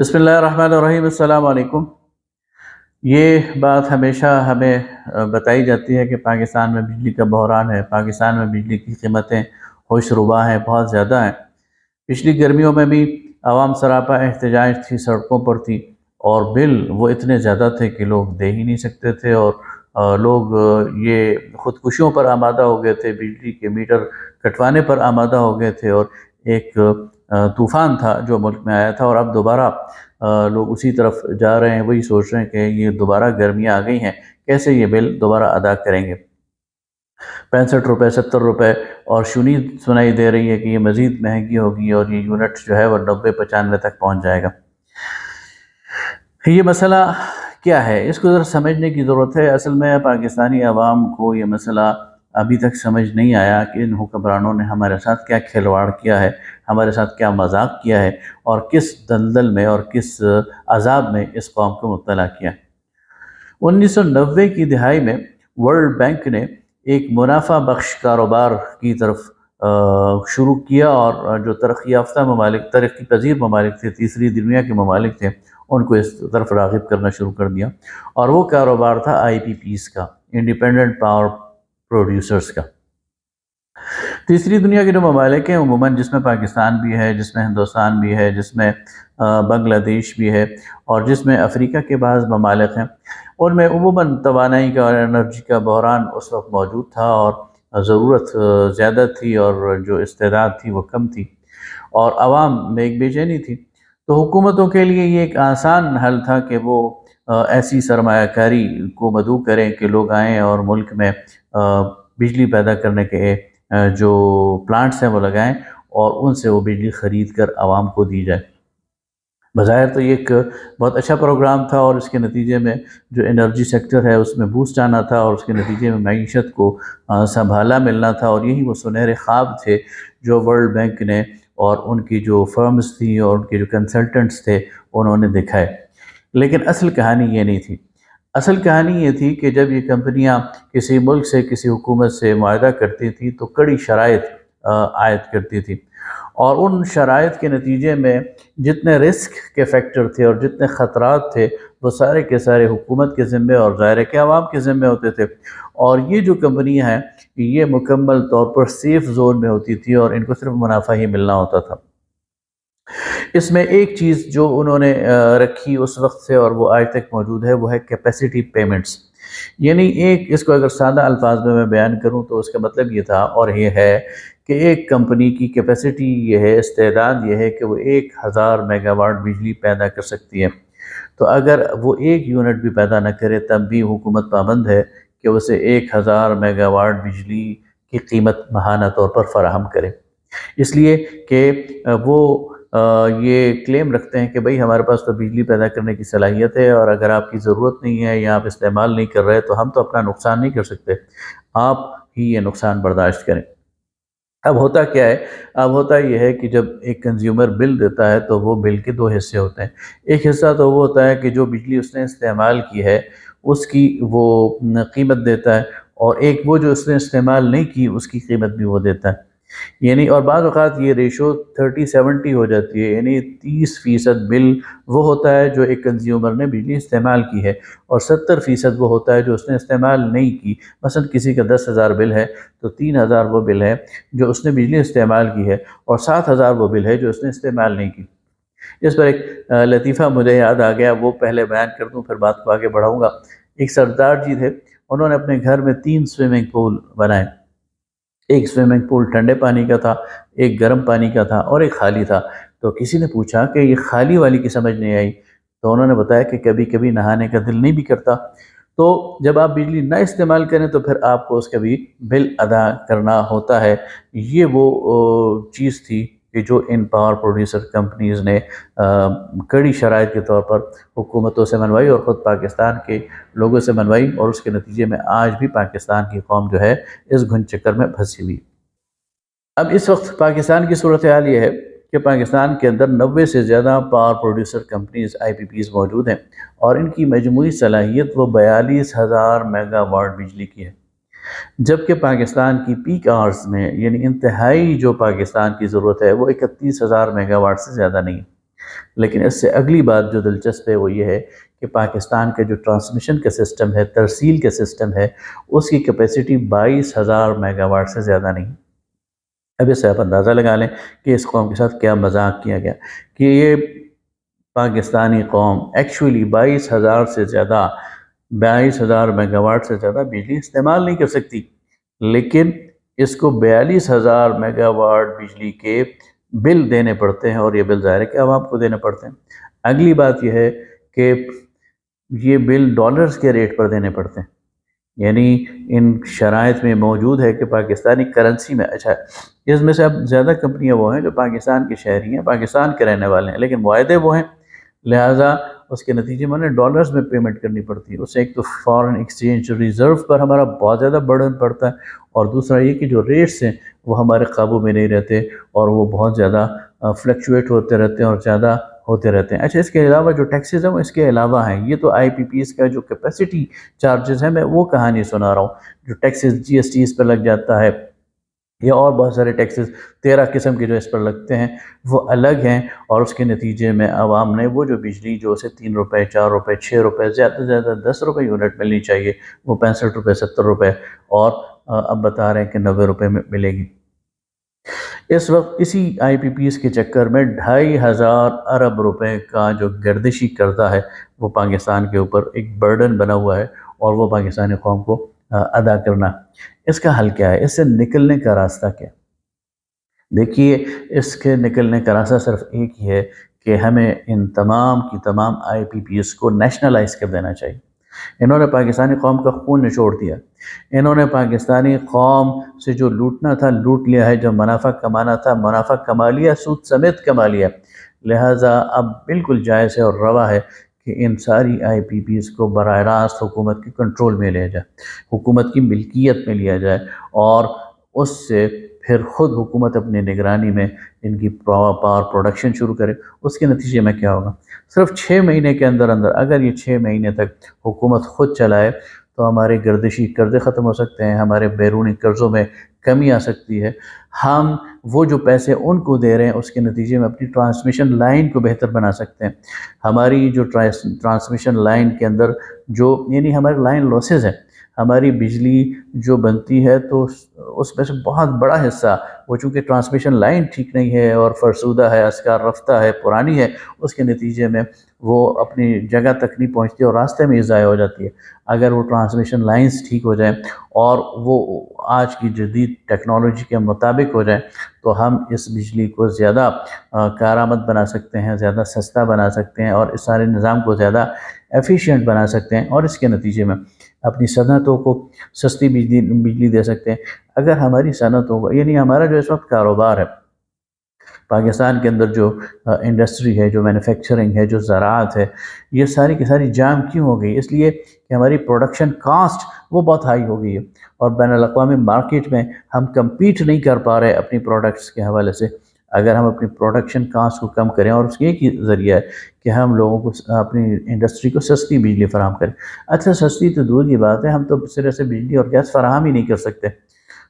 بسم اللہ الرحمن الرحیم۔ السلام علیکم۔ یہ بات ہمیشہ ہمیں بتائی جاتی ہے کہ پاکستان میں بجلی کا بحران ہے، پاکستان میں بجلی کی قیمتیں ہوش ربا ہیں، بہت زیادہ ہیں۔ پچھلی گرمیوں میں بھی عوام سراپا احتجاج تھی، سڑکوں پر تھی، اور بل وہ اتنے زیادہ تھے کہ لوگ دے ہی نہیں سکتے تھے، اور لوگ یہ خودکشیوں پر آمادہ ہو گئے تھے، بجلی کے میٹر کٹوانے پر آمادہ ہو گئے تھے، اور ایک طوفان تھا جو ملک میں آیا تھا، اور اب دوبارہ لوگ اسی طرف جا رہے ہیں، وہی سوچ رہے ہیں کہ یہ دوبارہ گرمیاں آ گئی ہیں، کیسے یہ بل دوبارہ ادا کریں گے۔ 65 روپے 70 روپے اور شنید سنائی دے رہی ہے کہ یہ مزید مہنگی ہوگی، اور یہ یونٹ جو ہے وہ 90 95 تک پہنچ جائے گا۔ یہ مسئلہ کیا ہے، اس کو ذرا سمجھنے کی ضرورت ہے۔ اصل میں پاکستانی عوام کو یہ مسئلہ ابھی تک سمجھ نہیں آیا کہ ان حکمرانوں نے ہمارے ساتھ کیا کھلواڑ کیا ہے، ہمارے ساتھ کیا مذاق کیا ہے، اور کس دلدل میں اور کس عذاب میں اس قوم کو مبتلا کیا۔ 1990 کی دہائی میں ورلڈ بینک نے ایک منافع بخش کاروبار کی طرف شروع کیا، اور جو ترقی یافتہ ممالک، ترقی پذیر ممالک تھے، تیسری دنیا کے ممالک تھے، ان کو اس طرف راغب کرنا شروع کر دیا، اور وہ کاروبار تھا IPPs کا، انڈیپینڈنٹ پاور پروڈیوسرز کا۔ تیسری دنیا کے جو ممالک ہیں عموماً، جس میں پاکستان بھی ہے، جس میں ہندوستان بھی ہے، جس میں بنگلہ دیش بھی ہے، اور جس میں افریقہ کے بعض ممالک ہیں، ان میں عموماً توانائی کا اور انرجی کا بحران اس وقت موجود تھا، اور ضرورت زیادہ تھی، اور جو استعداد تھی وہ کم تھی، اور عوام میں ایک بے چینی تھی۔ تو حکومتوں کے لیے یہ ایک آسان حل تھا کہ وہ ایسی سرمایہ کاری کو مدعو کریں کہ لوگ آئیں اور ملک میں بجلی پیدا کرنے کے جو پلانٹس ہیں وہ لگائیں، اور ان سے وہ بجلی خرید کر عوام کو دی جائے۔ بظاہر تو یہ ایک بہت اچھا پروگرام تھا، اور اس کے نتیجے میں جو انرجی سیکٹر ہے اس میں بوسٹ آنا تھا، اور اس کے نتیجے میں معیشت کو سنبھالا ملنا تھا، اور یہی وہ سنہرے خواب تھے جو ورلڈ بینک نے اور ان کی جو فرمز تھیں اور ان کے جو کنسلٹنٹس تھے انہوں نے دکھائے۔ لیکن اصل کہانی یہ نہیں تھی۔ اصل کہانی یہ تھی کہ جب یہ کمپنیاں کسی ملک سے، کسی حکومت سے معاہدہ کرتی تھی تو کڑی شرائط عائد کرتی تھی، اور ان شرائط کے نتیجے میں جتنے رسک کے فیکٹر تھے اور جتنے خطرات تھے وہ سارے کے سارے حکومت کے ذمے اور ظاہر کے عوام کے ذمے ہوتے تھے، اور یہ جو کمپنیاں ہیں یہ مکمل طور پر سیف زون میں ہوتی تھی، اور ان کو صرف منافع ہی ملنا ہوتا تھا۔ اس میں ایک چیز جو انہوں نے رکھی اس وقت سے اور وہ آج تک موجود ہے، وہ ہے کیپیسٹی پیمنٹس۔ یعنی اس کو اگر سادہ الفاظ میں بیان کروں تو اس کا مطلب یہ تھا، اور یہ ہے کہ ایک کمپنی کی کیپیسٹی یہ ہے، استعداد یہ ہے کہ وہ 1000 میگا واٹ بجلی پیدا کر سکتی ہے۔ تو اگر وہ ایک یونٹ بھی پیدا نہ کرے تب بھی حکومت پابند ہے کہ اسے 1000 میگا واٹ بجلی کی قیمت ماہانہ طور پر فراہم کرے، اس لیے کہ وہ یہ کلیم رکھتے ہیں کہ بھئی ہمارے پاس تو بجلی پیدا کرنے کی صلاحیت ہے، اور اگر آپ کی ضرورت نہیں ہے یا آپ استعمال نہیں کر رہے تو ہم تو اپنا نقصان نہیں کر سکتے، آپ ہی یہ نقصان برداشت کریں۔ اب ہوتا کیا ہے؟ اب ہوتا یہ ہے کہ جب ایک کنزیومر بل دیتا ہے تو وہ بل کے 2 حصے ہوتے ہیں۔ ایک حصہ تو وہ ہوتا ہے کہ جو بجلی اس نے استعمال کی ہے اس کی وہ قیمت دیتا ہے، اور ایک وہ جو اس نے استعمال نہیں کی اس کی قیمت بھی وہ دیتا ہے۔ یعنی اور بعض اوقات یہ ریشو 30-70 ہو جاتی ہے، یعنی 30% بل وہ ہوتا ہے جو ایک کنزیومر نے بجلی استعمال کی ہے، اور 70% وہ ہوتا ہے جو اس نے استعمال نہیں کی۔ مثلا کسی کا 10,000 بل ہے تو 3,000 وہ بل ہے جو اس نے بجلی استعمال کی ہے، اور 7,000 وہ بل ہے جو اس نے استعمال نہیں کی۔ اس پر ایک لطیفہ مجھے یاد آ گیا، وہ پہلے بیان کر دوں پھر بات کو آگے بڑھاؤں گا۔ ایک سردار جی تھے، انہوں نے اپنے گھر میں 3 سوئمنگ پول بنائے۔ ایک سوئمنگ پول ٹھنڈے پانی کا تھا، ایک گرم پانی کا تھا، اور ایک خالی تھا۔ تو کسی نے پوچھا کہ یہ خالی والی کی سمجھ نہیں آئی، تو انہوں نے بتایا کہ کبھی کبھی نہانے کا دل نہیں بھی کرتا، تو جب آپ بجلی نہ استعمال کریں تو پھر آپ کو اس کا بھی بل ادا کرنا ہوتا ہے۔ یہ وہ چیز تھی کہ جو ان پاور پروڈیوسر کمپنیز نے کڑی شرائط کے طور پر حکومتوں سے منوائی اور خود پاکستان کے لوگوں سے منوائی، اور اس کے نتیجے میں آج بھی پاکستان کی قوم جو ہے اس گھن چکر میں پھنسی ہوئی۔ اب اس وقت پاکستان کی صورتحال یہ ہے کہ پاکستان کے اندر 90 سے زیادہ پاور پروڈیوسر کمپنیز IPPs موجود ہیں، اور ان کی مجموعی صلاحیت وہ 42,000 میگا واٹ بجلی کی ہے، جبکہ پاکستان کی پیک آورز میں یعنی انتہائی جو پاکستان کی ضرورت ہے وہ 31,000 میگا واٹ سے زیادہ نہیں ہے۔ لیکن اس سے اگلی بات جو دلچسپ ہے وہ یہ ہے کہ پاکستان کا جو ٹرانسمیشن کا سسٹم ہے، ترسیل کا سسٹم ہے، اس کی کیپیسٹی 22,000 میگا واٹ سے زیادہ نہیں۔ اب اس سے آپ اندازہ لگا لیں کہ اس قوم کے ساتھ کیا مذاق کیا گیا کہ یہ پاکستانی قوم ایکچولی 22,000 میگا واٹ سے زیادہ بجلی استعمال نہیں کر سکتی، لیکن اس کو 42,000 میگا واٹ بجلی کے بل دینے پڑتے ہیں، اور یہ بل ظاہر ہے کہ عوام کو دینے پڑتے ہیں۔ اگلی بات یہ ہے کہ یہ بل ڈالرز کے ریٹ پر دینے پڑتے ہیں، یعنی ان شرائط میں موجود ہے کہ پاکستانی کرنسی میں، اچھا اس میں سے اب زیادہ کمپنیاں وہ ہیں جو پاکستان کے شہری ہیں، پاکستان کے رہنے والے ہیں، لیکن معاہدے وہ ہیں، لہٰذا اس کے نتیجے میں انہیں ڈالرز میں پیمنٹ کرنی پڑتی ہے۔ اس سے ایک تو فارن ایکسچینج ریزرو پر ہمارا بہت زیادہ برڈن پڑتا ہے، اور دوسرا یہ کہ جو ریٹس ہیں وہ ہمارے قابو میں نہیں رہتے، اور وہ بہت زیادہ فلکچویٹ ہوتے رہتے ہیں اور زیادہ ہوتے رہتے ہیں۔ اچھا اس کے علاوہ جو ٹیکسز ہیں وہ اس کے علاوہ ہیں، یہ تو آئی پی پیز کا جو کیپیسٹی چارجز ہیں میں وہ کہانی سنا رہا ہوں، جو ٹیکسز جی ایس ٹی اس پر لگ جاتا ہے، یا اور بہت سارے ٹیکسز 13 قسم کے جو اس پر لگتے ہیں وہ الگ ہیں، اور اس کے نتیجے میں عوام نے وہ جو بجلی جو اسے 3 روپے 4 روپے 6 روپے زیادہ سے زیادہ 10 روپے یونٹ ملنی چاہیے، وہ 65 روپے 70 روپے اور اب بتا رہے ہیں کہ 90 روپے میں ملے گی۔ اس وقت اسی آئی پی پیز کے چکر میں 2,500 ارب روپے کا جو گردشی قرضہ ہے وہ پاکستان کے اوپر ایک برڈن بنا ہوا ہے، اور وہ پاکستانی قوم کو ادا کرنا۔ اس کا حل کیا ہے؟ اس سے نکلنے کا راستہ کیا؟ دیکھیے، اس کے نکلنے کا راستہ صرف ایک ہی ہے کہ ہمیں ان تمام کی تمام آئی پی پیز کو نیشنلائز کر دینا چاہیے۔ انہوں نے پاکستانی قوم کا خون نچوڑ دیا، انہوں نے پاکستانی قوم سے جو لوٹنا تھا لوٹ لیا ہے، جو منافع کمانا تھا منافع کما لیا، سود سمیت کما لیا۔ لہٰذا اب بالکل جائز ہے اور روا ہے کہ ان ساری آئی پی پیز کو براہ راست حکومت کے کنٹرول میں لیا جائے، حکومت کی ملکیت میں لیا جائے، اور اس سے پھر خود حکومت اپنی نگرانی میں ان کی پاور پروڈکشن شروع کرے۔ اس کے نتیجے میں کیا ہوگا؟ صرف 6 مہینے کے اندر اگر یہ 6 مہینے تک حکومت خود چلائے تو ہمارے گردشی قرضے ختم ہو سکتے ہیں، ہمارے بیرونی قرضوں میں کمی آ سکتی ہے، ہم وہ جو پیسے ان کو دے رہے ہیں اس کے نتیجے میں اپنی ٹرانسمیشن لائن کو بہتر بنا سکتے ہیں۔ ہماری جو ٹرانسمیشن لائن کے اندر جو یعنی ہمارے لائن لاسز ہیں، ہماری بجلی جو بنتی ہے تو اس میں سے بہت بڑا حصہ وہ چونکہ ٹرانسمیشن لائن ٹھیک نہیں ہے اور فرسودہ ہے، اسکار رفتہ ہے، پرانی ہے، اس کے نتیجے میں وہ اپنی جگہ تک نہیں پہنچتی اور راستے میں ہی ضائع ہو جاتی ہے۔ اگر وہ ٹرانسمیشن لائنز ٹھیک ہو جائیں اور وہ آج کی جدید ٹیکنالوجی کے مطابق ہو جائیں تو ہم اس بجلی کو زیادہ کارآمد بنا سکتے ہیں، زیادہ سستا بنا سکتے ہیں، اور اس سارے نظام کو زیادہ ایفیشینٹ بنا سکتے ہیں، اور اس کے نتیجے میں اپنی صنعتوں کو سستی بجلی دے سکتے ہیں۔ اگر ہماری صنعتوں کو یعنی ہمارا جو اس وقت کاروبار ہے پاکستان کے اندر، جو انڈسٹری ہے، جو مینوفیکچرنگ ہے، جو زراعت ہے، یہ ساری کی ساری جام کیوں ہو گئی؟ اس لیے کہ ہماری پروڈکشن کاسٹ وہ بہت ہائی ہو گئی ہے، اور بین الاقوامی مارکیٹ میں ہم کمپیٹ نہیں کر پا رہے اپنی پروڈکٹس کے حوالے سے۔ اگر ہم اپنی پروڈکشن کاسٹ کو کم کریں، اور اس کے ایک ہی ذریعہ ہے کہ ہم لوگوں کو اپنی انڈسٹری کو سستی بجلی فراہم کریں۔ اچھا سستی تو دور کی بات ہے، ہم تو سرے سے بجلی اور گیس فراہم ہی نہیں کر سکتے،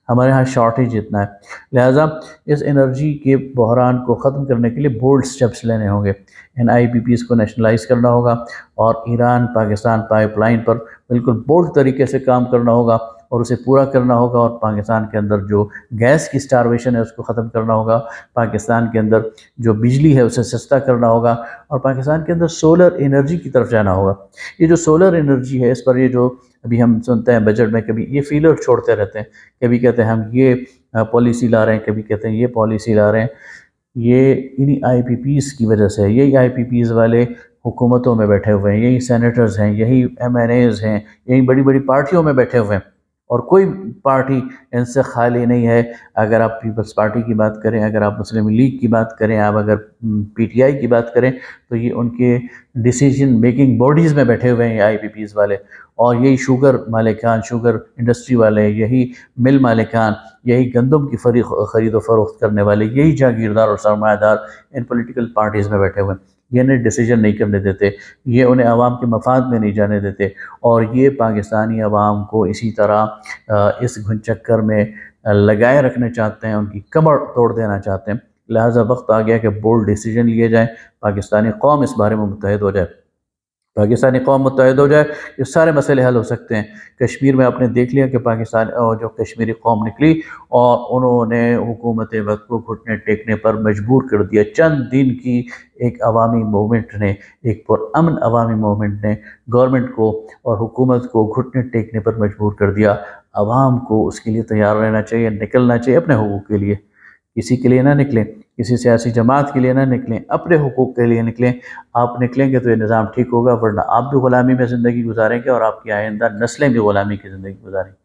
ہمارے ہاں شارٹیج اتنا ہے۔ لہٰذا اس انرجی کے بحران کو ختم کرنے کے لیے بولڈ سٹیپس لینے ہوں گے، ان آئی پی پیز کو نیشنلائز کرنا ہوگا، اور ایران پاکستان پائپ لائن پر بالکل بولڈ طریقے سے کام کرنا ہوگا اور اسے پورا کرنا ہوگا، اور پاکستان کے اندر جو گیس کی سٹارویشن ہے اس کو ختم کرنا ہوگا، پاکستان کے اندر جو بجلی ہے اسے سستا کرنا ہوگا، اور پاکستان کے اندر سولر انرجی کی طرف جانا ہوگا۔ یہ جو سولر انرجی ہے اس پر یہ جو ابھی ہم سنتے ہیں بجٹ میں، کبھی یہ فیلر چھوڑتے رہتے ہیں، کبھی کہتے ہیں ہم یہ پالیسی لا رہے ہیں، کبھی کہتے ہیں یہ پالیسی لا رہے ہیں۔ یہ انہی آئی پی پیز کی وجہ سے، یہی آئی پی پیز والے حکومتوں میں بیٹھے ہوئے ہیں، یہی سینیٹرز ہیں، یہی ایم این ایز ہیں، یہی بڑی بڑی پارٹیوں میں بیٹھے ہوئے ہیں، اور کوئی پارٹی ان سے خالی نہیں ہے۔ اگر آپ پیپلز پارٹی کی بات کریں، اگر آپ مسلم لیگ کی بات کریں، آپ اگر پی ٹی آئی کی بات کریں، تو یہ ان کے ڈیسیجن میکنگ باڈیز میں بیٹھے ہوئے ہیں یہ آئی پی پیز والے، اور یہی شوگر مالکان، شوگر انڈسٹری والے، یہی مل مالکان، یہی گندم کی خرید و فروخت کرنے والے، یہی جاگیردار اور سرمایہ دار ان پولیٹیکل پارٹیز میں بیٹھے ہوئے ہیں۔ یہ انہیں ڈیسیجن نہیں کرنے دیتے، یہ انہیں عوام کے مفاد میں نہیں جانے دیتے، اور یہ پاکستانی عوام کو اسی طرح اس گھن چکر میں لگائے رکھنا چاہتے ہیں، ان کی کمر توڑ دینا چاہتے ہیں۔ لہٰذا وقت آ گیا کہ بولڈ ڈیسیجن لیے جائیں، پاکستانی قوم اس بارے میں متحد ہو جائے، پاکستانی قوم متحد ہو جائے، یہ سارے مسئلے حل ہو سکتے ہیں۔ کشمیر میں آپ نے دیکھ لیا کہ پاکستان جو کشمیری قوم نکلی اور انہوں نے حکومت وقت کو گھٹنے ٹیکنے پر مجبور کر دیا۔ چند دن کی ایک عوامی موومنٹ نے، ایک پرامن عوامی موومنٹ نے گورنمنٹ کو اور حکومت کو گھٹنے ٹیکنے پر مجبور کر دیا۔ عوام کو اس کے لیے تیار رہنا چاہیے، نکلنا چاہیے اپنے حقوق کے لیے، کسی کے لیے نہ نکلیں، کسی سیاسی جماعت کے لیے نہ نکلیں، اپنے حقوق کے لیے نکلیں۔ آپ نکلیں گے تو یہ نظام ٹھیک ہوگا، ورنہ آپ بھی غلامی میں زندگی گزاریں گے اور آپ کی آئندہ نسلیں بھی غلامی کی زندگی گزاریں گی۔